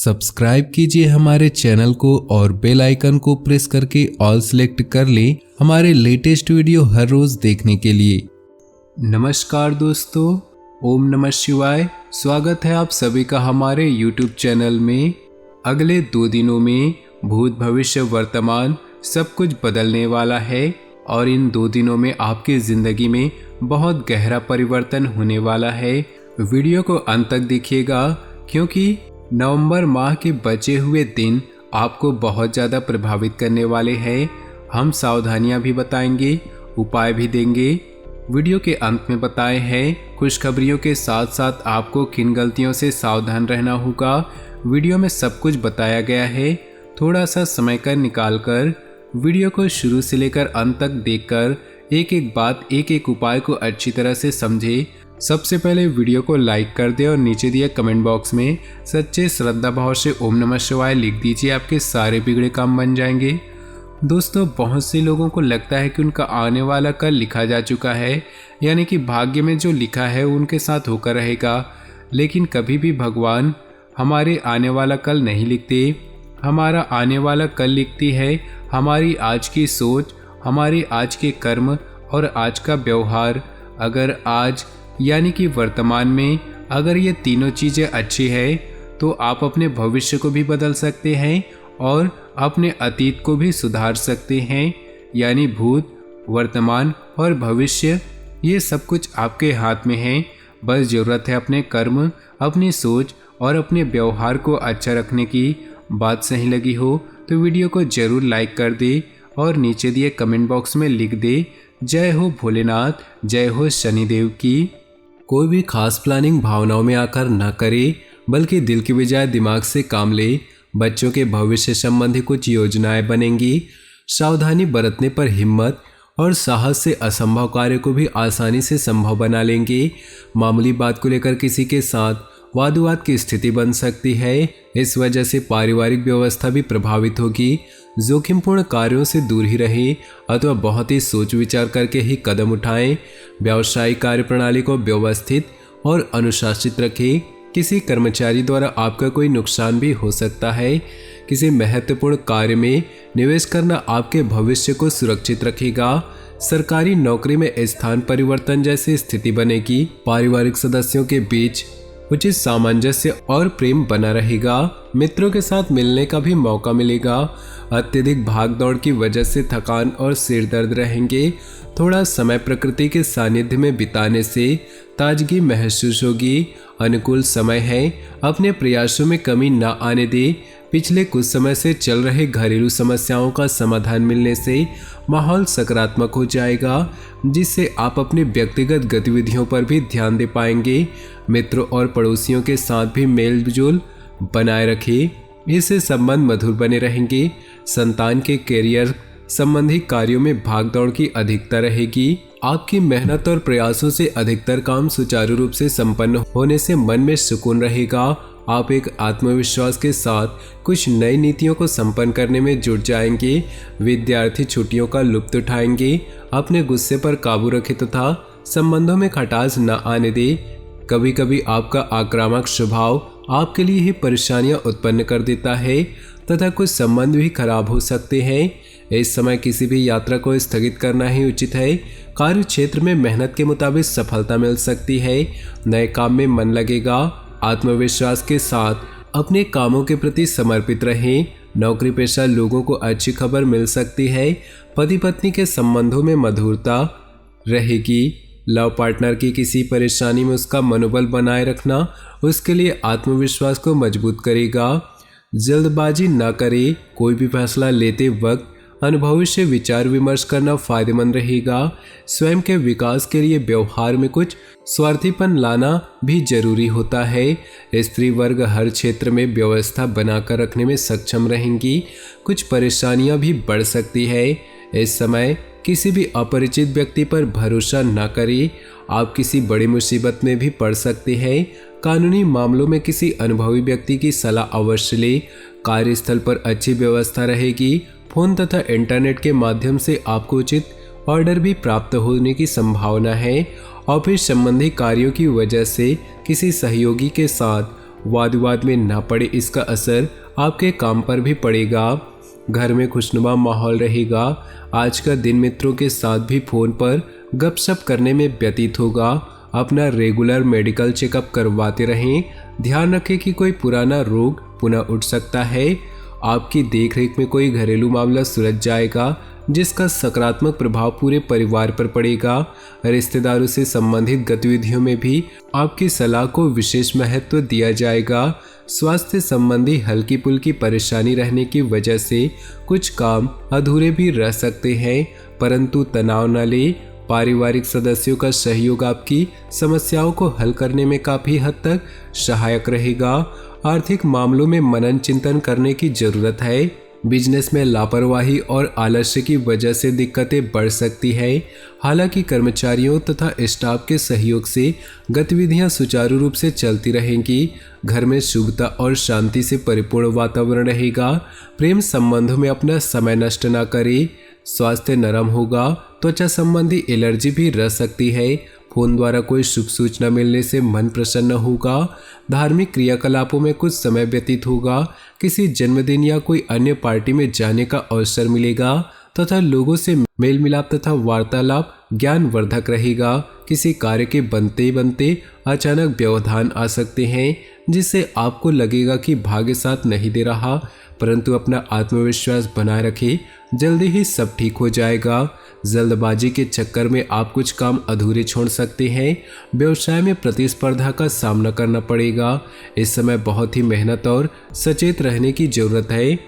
Subscribe कीजिए हमारे channel को और बेल आइकन को प्रेस करके ऑल सेलेक्ट कर लें हमारे लेटेस्ट वीडियो हर रोज देखने के लिए। नमस्कार दोस्तों, ओम नमः शिवाय। स्वागत है आप सभी का हमारे YouTube चैनल में। अगले 2 दिनों में भूत भविष्य वर्तमान सब कुछ बदलने वाला है और इन 2 दिनों में आपकी ज़िंदगी में बहुत गहरा परिवर्तन होने वाला है। वीडियो को अंत तक देखिएगा क्योंकि नवंबर माह के बचे हुए दिन आपको बहुत ज़्यादा प्रभावित करने वाले हैं। हम सावधानियां भी बताएंगे, उपाय भी देंगे। वीडियो के अंत में बताए हैं खुशखबरियों के साथ साथ आपको किन गलतियों से सावधान रहना होगा। वीडियो में सब कुछ बताया गया है। थोड़ा सा समय कर निकाल कर वीडियो को शुरू से लेकर अंत तक देखकर एक एक बात, एक एक उपाय को अच्छी तरह से समझे। सबसे पहले वीडियो को लाइक कर दे और नीचे दिए कमेंट बॉक्स में सच्चे श्रद्धा भाव से ओम नमः शिवाय लिख दीजिए। आपके सारे बिगड़े काम बन जाएंगे। दोस्तों, बहुत से लोगों को लगता है कि उनका आने वाला कल लिखा जा चुका है, यानी कि भाग्य में जो लिखा है उनके साथ होकर रहेगा। लेकिन कभी भी भगवान हमारे आने वाला कल नहीं लिखते। हमारा आने वाला कल लिखती है हमारी आज की सोच, हमारे आज के कर्म और आज का व्यवहार। अगर आज यानी कि वर्तमान में अगर ये तीनों चीज़ें अच्छी है तो आप अपने भविष्य को भी बदल सकते हैं और अपने अतीत को भी सुधार सकते हैं। यानी भूत, वर्तमान और भविष्य ये सब कुछ आपके हाथ में है। बस ज़रूरत है अपने कर्म, अपनी सोच और अपने व्यवहार को अच्छा रखने की। बात सही लगी हो तो वीडियो को ज़रूर लाइक कर दे और नीचे दिए कमेंट बॉक्स में लिख दे जय हो भोलेनाथ, जय हो शनिदेव की। कोई भी खास प्लानिंग भावनाओं में आकर न करे, बल्कि दिल की बजाय दिमाग से काम ले। बच्चों के भविष्य संबंधी कुछ योजनाएं बनेंगी। सावधानी बरतने पर हिम्मत और साहस से असंभव कार्य को भी आसानी से संभव बना लेंगे। मामूली बात को लेकर किसी के साथ वाद विवाद की स्थिति बन सकती है। इस वजह से पारिवारिक व्यवस्था भी प्रभावित होगी। जोखिमपूर्ण कार्यों से दूर ही रहें अथवा बहुत ही सोच विचार करके ही कदम उठाएं। व्यावसायिक कार्य प्रणाली को व्यवस्थित और अनुशासित रखें। किसी कर्मचारी द्वारा आपका कोई नुकसान भी हो सकता है। किसी महत्वपूर्ण कार्य में निवेश करना आपके भविष्य को सुरक्षित रखेगा। सरकारी नौकरी में स्थान परिवर्तन जैसी स्थिति बनेगी। पारिवारिक सदस्यों के बीच उचित सामंजस्य और प्रेम बना रहेगा। मित्रों के साथ मिलने का भी मौका मिलेगा। अत्यधिक भागदौड़ की वजह से थकान और सिर दर्द रहेंगे। थोड़ा समय प्रकृति के सानिध्य में बिताने से ताजगी महसूस होगी। अनुकूल समय है, अपने प्रयासों में कमी न आने दे। पिछले कुछ समय से चल रहे घरेलू समस्याओं का समाधान मिलने से माहौल सकारात्मक हो जाएगा, जिससे आप अपनी व्यक्तिगत गतिविधियों पर भी ध्यान दे पाएंगे। मित्रों और पड़ोसियों के साथ भी मेल जोल बनाए रखें, इससे संबंध मधुर बने रहेंगे। संतान के करियर संबंधी कार्यों में भागदौड़ की अधिकता रहेगी। आपकी मेहनत और प्रयासों से अधिकतर काम सुचारू रूप से संपन्न होने से मन में सुकून रहेगा। आप एक आत्मविश्वास के साथ कुछ नई नीतियों को संपन्न करने में जुट जाएंगे। विद्यार्थी छुट्टियों का लुत्फ उठाएंगे। अपने गुस्से पर काबू रखें तथा संबंधों में खटास न आने दे। कभी कभी आपका आक्रामक स्वभाव आपके लिए ही परेशानियां उत्पन्न कर देता है तथा कुछ संबंध भी खराब हो सकते हैं। इस समय किसी भी यात्रा को स्थगित करना ही उचित है। कार्य क्षेत्र में मेहनत के मुताबिक सफलता मिल सकती है। नए काम में मन लगेगा। आत्मविश्वास के साथ अपने कामों के प्रति समर्पित रहें। नौकरी पेशा लोगों को अच्छी खबर मिल सकती है। पति पत्नी के संबंधों में मधुरता रहेगी। लव पार्टनर की किसी परेशानी में उसका मनोबल बनाए रखना उसके लिए आत्मविश्वास को मजबूत करेगा। जल्दबाजी न करें। कोई भी फैसला लेते वक्त अनुभवी से विचार विमर्श करना फायदेमंद रहेगा। स्वयं के विकास के लिए व्यवहार में कुछ स्वार्थीपन लाना भी जरूरी होता है। स्त्री वर्ग हर क्षेत्र में व्यवस्था बनाकर रखने में सक्षम रहेंगी। कुछ परेशानियां भी बढ़ सकती है। इस समय किसी भी अपरिचित व्यक्ति पर भरोसा न करें। आप किसी बड़ी मुसीबत में भी पड़ सकते हैं। कानूनी मामलों में किसी अनुभवी व्यक्ति की सलाह अवश्य लें। कार्यस्थल पर अच्छी व्यवस्था रहेगी। फोन तथा इंटरनेट के माध्यम से आपको उचित ऑर्डर भी प्राप्त होने की संभावना है। ऑफिस संबंधी कार्यों की वजह से किसी सहयोगी के साथ वाद विवाद में ना पड़े, इसका असर आपके काम पर भी पड़ेगा। घर में खुशनुमा माहौल रहेगा। आज का दिन मित्रों के साथ भी फोन पर गपशप करने में व्यतीत होगा। अपना रेगुलर मेडिकल चेकअप करवाते रहें। ध्यान रखें कि कोई पुराना रोग पुनः उठ सकता है। आपकी देखरेख में कोई घरेलू मामला सुलझ जाएगा, जिसका सकारात्मक प्रभाव पूरे परिवार पर पड़ेगा। रिश्तेदारों से संबंधित गतिविधियों में भी आपकी सलाह को विशेष महत्व दिया जाएगा। स्वास्थ्य संबंधी हल्की पुल्की परेशानी रहने की वजह से कुछ काम अधूरे भी रह सकते हैं, परंतु तनाव न ले। पारिवारिक सदस्यों का सहयोग आपकी समस्याओं को हल करने में काफी हद तक सहायक रहेगा। आर्थिक मामलों में मनन चिंतन करने की जरूरत है। बिजनेस में लापरवाही और आलस्य की वजह से दिक्कतें बढ़ सकती है। हालांकि कर्मचारियों तथा स्टाफ के सहयोग से गतिविधियां सुचारू रूप से चलती रहेंगी। घर में शुभता और शांति से परिपूर्ण वातावरण रहेगा। प्रेम संबंधों में अपना समय नष्ट न करें। स्वास्थ्य नरम होगा। त्वचा संबंधी एलर्जी भी रह सकती है। फोन द्वारा कोई शुभ सूचना मिलने से मन प्रसन्न होगा। धार्मिक क्रियाकलापों में कुछ समय व्यतीत होगा। किसी जन्मदिन या कोई अन्य पार्टी में जाने का अवसर मिलेगा तथा लोगों से मेल मिलाप तथा वार्तालाप ज्ञानवर्धक रहेगा। किसी कार्य के बनते बनते अचानक व्यवधान आ सकते हैं, जिससे आपको लगेगा कि भाग्य साथ नहीं दे रहा, परंतु अपना आत्मविश्वास बनाए रखें। जल्दी ही सब ठीक हो जाएगा। जल्दबाजी के चक्कर में आप कुछ काम अधूरे छोड़ सकते हैं। व्यवसाय में प्रतिस्पर्धा का सामना करना पड़ेगा। इस समय बहुत ही मेहनत और सचेत रहने की जरूरत है।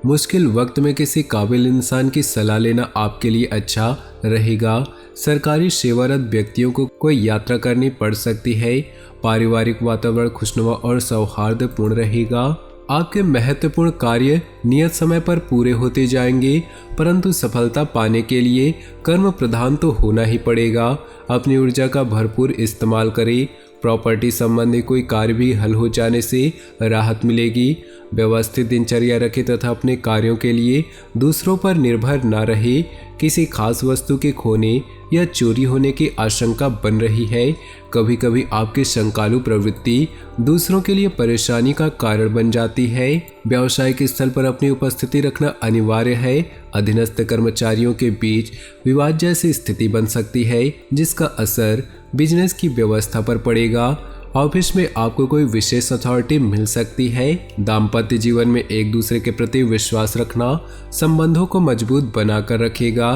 मुश्किल वक्त में किसी काबिल इंसान की सलाह लेना आपके लिए अच्छा रहेगा। सरकारी सेवारत व्यक्तियों को कोई यात्रा करनी पड़ सकती है। पारिवारिक वातावरण खुशनुमा और सौहार्दपूर्ण रहेगा। आपके महत्वपूर्ण कार्य नियत समय पर पूरे होते जाएंगे, परंतु सफलता पाने के लिए कर्म प्रधान तो होना ही पड़ेगा। अपनी ऊर्जा का भरपूर इस्तेमाल करें। प्रॉपर्टी संबंधी कोई कार्य भी हल हो जाने से राहत मिलेगी। व्यवस्थित दिनचर्या रखें तथा अपने कार्यों के लिए दूसरों पर निर्भर न रहे। किसी खास वस्तु के खोने या चोरी होने की आशंका बन रही है। कभी कभी आपकी शंकालु प्रवृत्ति दूसरों के लिए परेशानी का कारण बन जाती है। व्यावसायिक स्थल पर अपनी उपस्थिति रखना अनिवार्य है। अधीनस्थ कर्मचारियों के बीच विवाद जैसी स्थिति बन सकती है, जिसका असर बिजनेस की व्यवस्था पर पड़ेगा। ऑफिस में आपको कोई विशेष अथॉरिटी मिल सकती है। दाम्पत्य जीवन में एक दूसरे के प्रति विश्वास रखना संबंधों को मजबूत बनाकर रखेगा।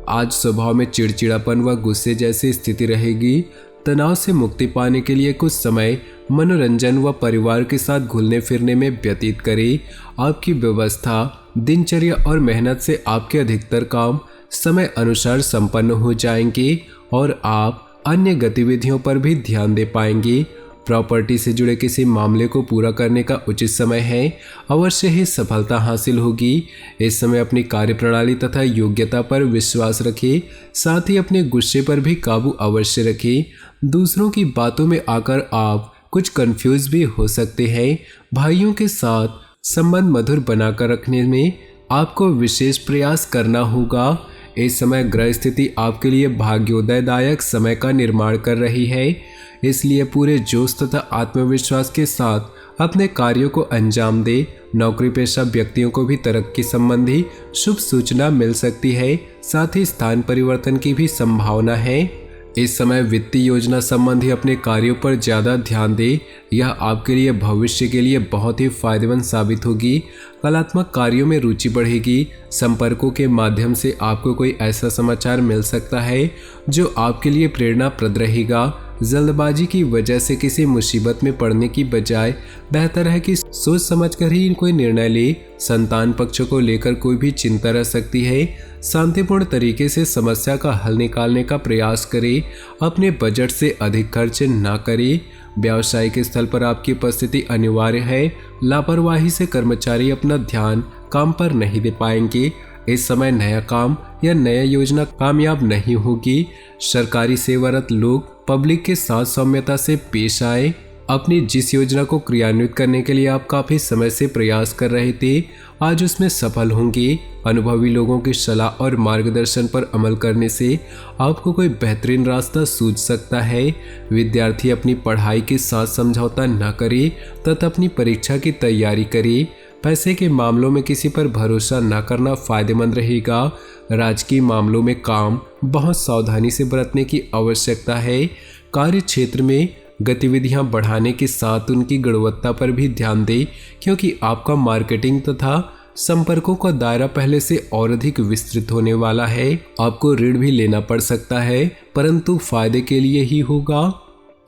आज स्वभाव में चिड़चिड़ापन व गुस्से जैसी स्थिति रहेगी। तनाव से मुक्ति पाने के लिए कुछ समय मनोरंजन व परिवार के साथ घुलने फिरने में व्यतीत करें। आपकी व्यवस्था, दिनचर्या और मेहनत से आपके अधिकतर काम समय अनुसार संपन्न हो जाएंगे और आप अन्य गतिविधियों पर भी ध्यान दे पाएंगे। प्रॉपर्टी से जुड़े किसी मामले को पूरा करने का उचित समय है। अवश्य ही सफलता हासिल होगी। इस समय अपनी कार्यप्रणाली तथा योग्यता पर विश्वास रखें। साथ ही अपने गुस्से पर भी काबू अवश्य रखें। दूसरों की बातों में आकर आप कुछ कंफ्यूज भी हो सकते हैं। भाइयों के साथ संबंध मधुर बनाकर रखने में आपको विशेष प्रयास करना होगा। इस समय ग्रह स्थिति आपके लिए भाग्योदयदायक समय का निर्माण कर रही है, इसलिए पूरे जोश तथा आत्मविश्वास के साथ अपने कार्यों को अंजाम दे। नौकरी पेशा व्यक्तियों को भी तरक्की संबंधी शुभ सूचना मिल सकती है। साथ ही स्थान परिवर्तन की भी संभावना है। इस समय वित्तीय योजना संबंधी अपने कार्यों पर ज़्यादा ध्यान दें। यह आपके लिए भविष्य के लिए बहुत ही फायदेमंद साबित होगी। कलात्मक कार्यों में रुचि बढ़ेगी। संपर्कों के माध्यम से आपको कोई ऐसा समाचार मिल सकता है जो आपके लिए प्रेरणाप्रद रहेगा। जल्दबाजी की वजह से किसी मुसीबत में पड़ने की बजाय बेहतर है कि सोच समझकर ही कोई निर्णय ले। संतान पक्षों को लेकर कोई भी चिंता रह सकती है। शांतिपूर्ण तरीके से समस्या का हल निकालने का प्रयास करें। अपने बजट से अधिक खर्च न करें। व्यावसायिक स्थल पर आपकी उपस्थिति अनिवार्य है। लापरवाही से कर्मचारी अपना ध्यान काम पर नहीं दे पाएंगे। इस समय नया काम या नया योजना कामयाब नहीं होगी। सरकारी सेवारत लोग पब्लिक के साथ सौम्यता से पेश आए अपनी जिस योजना को क्रियान्वित करने के लिए आप काफ़ी समय से प्रयास कर रहे थे, आज उसमें सफल होंगे। अनुभवी लोगों की सलाह और मार्गदर्शन पर अमल करने से आपको कोई बेहतरीन रास्ता सूझ सकता है। विद्यार्थी अपनी पढ़ाई के साथ समझौता न करे तथा अपनी परीक्षा की तैयारी करे। पैसे के मामलों में किसी पर भरोसा न करना फायदेमंद रहेगा। राजकीय मामलों में काम बहुत सावधानी से बरतने की आवश्यकता है। कार्य क्षेत्र में गतिविधियां बढ़ाने के साथ उनकी गुणवत्ता पर भी ध्यान दें, क्योंकि आपका मार्केटिंग तथा संपर्कों का दायरा पहले से और अधिक विस्तृत होने वाला है। आपको ऋण भी लेना पड़ सकता है, परंतु फायदे के लिए ही होगा।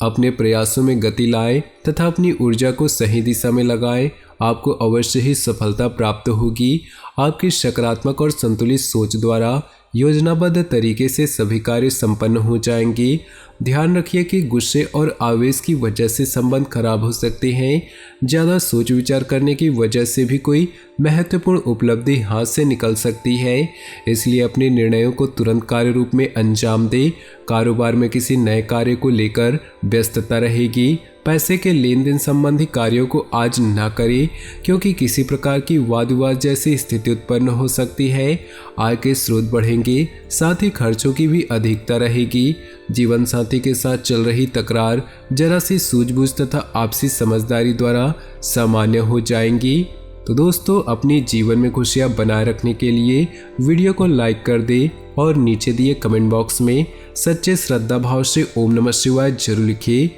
अपने प्रयासों में गति लाएं तथा अपनी ऊर्जा को सही दिशा में लगाएं। आपको अवश्य ही सफलता प्राप्त होगी। आपकी सकारात्मक और संतुलित सोच द्वारा योजनाबद्ध तरीके से सभी कार्य संपन्न हो जाएंगे। ध्यान रखिए कि गुस्से और आवेश की वजह से संबंध खराब हो सकते हैं। ज़्यादा सोच विचार करने की वजह से भी कोई महत्वपूर्ण उपलब्धि हाथ से निकल सकती है। इसलिए अपने निर्णयों को तुरंत कार्य रूप में अंजाम दें। कारोबार में किसी नए कार्य को लेकर व्यस्तता रहेगी। पैसे के लेन देन संबंधी कार्यों को आज न करें, क्योंकि किसी प्रकार की वाद विवाद जैसी स्थिति उत्पन्न हो सकती है। आय के स्रोत बढ़ेंगे, साथ ही खर्चों की भी अधिकता रहेगी। जीवन साथी के साथ चल रही तकरार जरा सी सूझबूझ तथा आपसी समझदारी द्वारा सामान्य हो जाएंगी। तो दोस्तों, अपने जीवन में खुशियां बनाए रखने के लिए वीडियो को लाइक कर दें और नीचे दिए कमेंट बॉक्स में सच्चे श्रद्धा भाव से ओम नमः शिवाय जरूर लिखिए।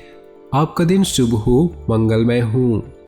आपका दिन शुभ हो, मंगलमय हो।